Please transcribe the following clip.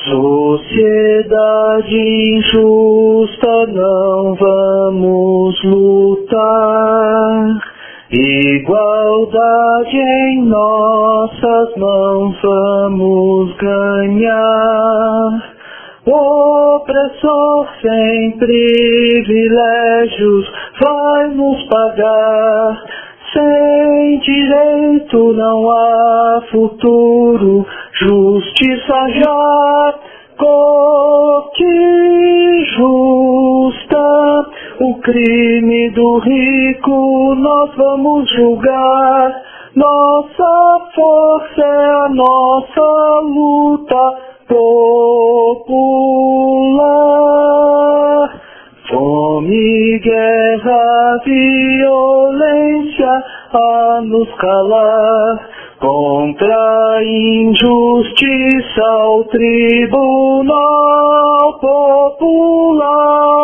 Sociedade injusta, não vamos lutar. Igualdade em nossas mãos vamos ganhar. Opressor sem privilégios vai nos pagar. Sem direito não há futuro, justiça já justa. O crime do rico nós vamos julgar. Nossa força é a nossa luta popular. Fome, guerra, violência a nos calar. Contra a injustiça, o Tribunal Popular.